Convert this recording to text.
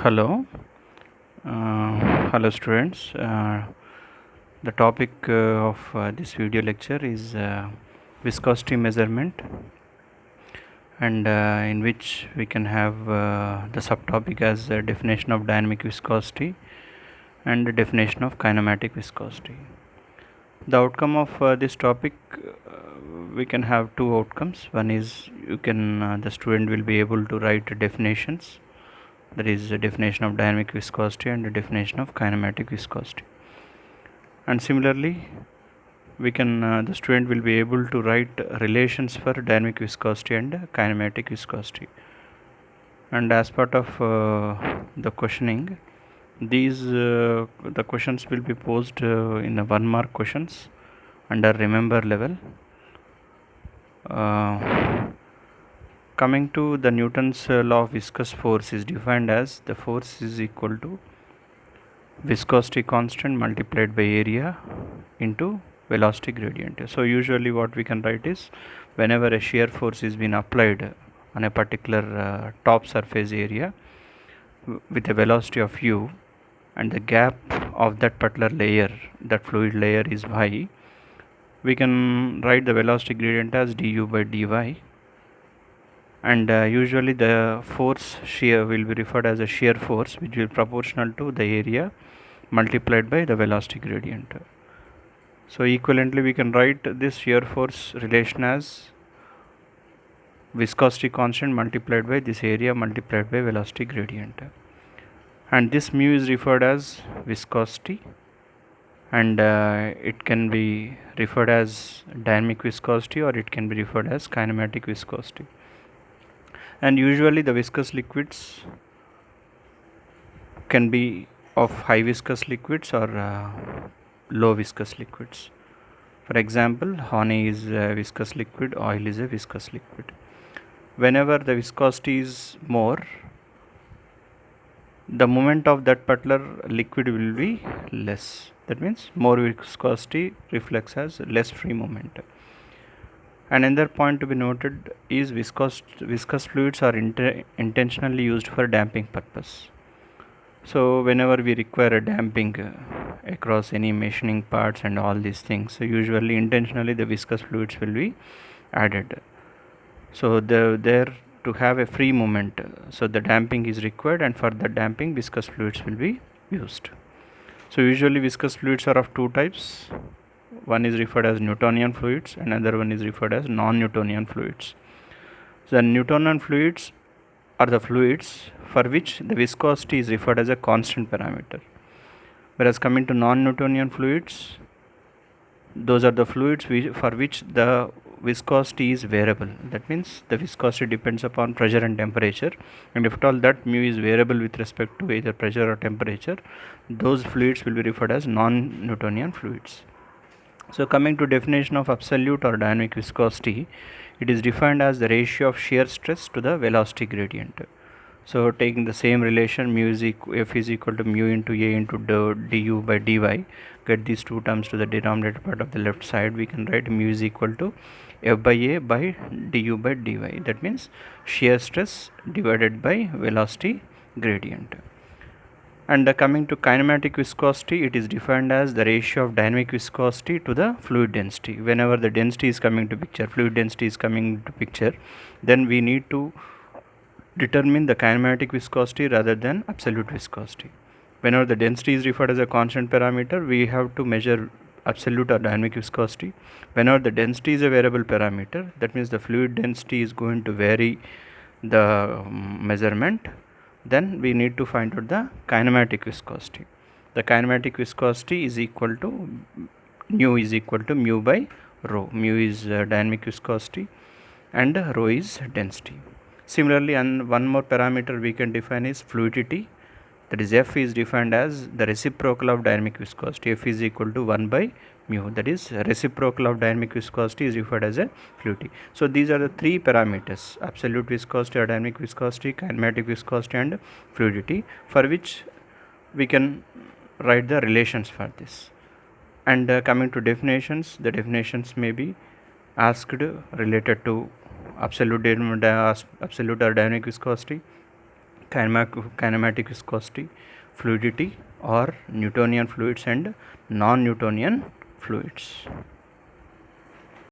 Hello, hello students. The topic of this video lecture is viscosity measurement, and in which we can have the subtopic as definition of dynamic viscosity and the definition of kinematic viscosity. The outcome of this topic, we can have two outcomes. One is the student will be able to write definitions, that is the definition of dynamic viscosity and the definition of kinematic viscosity. And similarly, the student will be able to write relations for dynamic viscosity and kinematic viscosity. And as part of the questioning, the questions will be posed in the 1 mark questions under remember level. Coming to the Newton's law of viscous force is defined as the force is equal to viscosity constant multiplied by area into velocity gradient. So usually what we can write is, whenever a shear force is being applied on a particular top surface area with a velocity of u, and the gap of that particular layer, that fluid layer, is y, we can write the velocity gradient as du by dy, and usually the force shear will be referred as a shear force, which will be proportional to the area multiplied by the velocity gradient. So equivalently we can write this shear force relation as viscosity constant multiplied by this area multiplied by velocity gradient, and this mu is referred as viscosity, and it can be referred as dynamic viscosity or it can be referred as kinematic viscosity. And usually the viscous liquids can be of high viscous liquids or low viscous liquids. For example, honey is a viscous liquid, oil is a viscous liquid. Whenever the viscosity is more, the moment of that particular liquid will be less. That means more viscosity reflects as less free moment. Another point to be noted is viscous fluids are intentionally used for damping purpose. So whenever we require a damping across any machining parts and all these things, so usually intentionally the viscous fluids will be added. So there to have a free movement, so the damping is required, and for the damping viscous fluids will be used. So usually viscous fluids are of two types. One is referred as Newtonian fluids, and another one is referred as non-Newtonian fluids. So the Newtonian fluids are the fluids for which the viscosity is referred as a constant parameter, whereas coming to non-Newtonian fluids, those are the fluids for which the viscosity is variable. That means the viscosity depends upon pressure and temperature, and if at all that mu is variable with respect to either pressure or temperature, those fluids will be referred as non-Newtonian fluids. So coming to definition of absolute or dynamic viscosity, it is defined as the ratio of shear stress to the velocity gradient. So taking the same relation, F is equal to mu into A into du by dy, get these two terms to the denominator part of the left side, we can write mu is equal to F by A by du by dy. That means shear stress divided by velocity gradient. And coming to kinematic viscosity, it is defined as the ratio of dynamic viscosity to the fluid density. Whenever the density is coming to picture, fluid density is coming to picture, then we need to determine the kinematic viscosity rather than absolute viscosity. Whenever the density is referred as a constant parameter, we have to measure absolute or dynamic viscosity. Whenever the density is a variable parameter, that means the fluid density is going to vary the measurement, then we need to find out the kinematic viscosity. The kinematic viscosity is equal to nu is equal to mu by rho. Mu is dynamic viscosity and rho is density. Similarly, and one more parameter we can define is fluidity, that is F is defined as the reciprocal of dynamic viscosity. F is equal to 1 by mu, that is reciprocal of dynamic viscosity is referred as a fluidity. So these are the three parameters: absolute viscosity or dynamic viscosity, kinematic viscosity and fluidity, for which we can write the relations for this. And coming to definitions, the definitions may be asked related to absolute or dynamic viscosity, kinematic viscosity, fluidity, or Newtonian fluids and non-Newtonian fluids.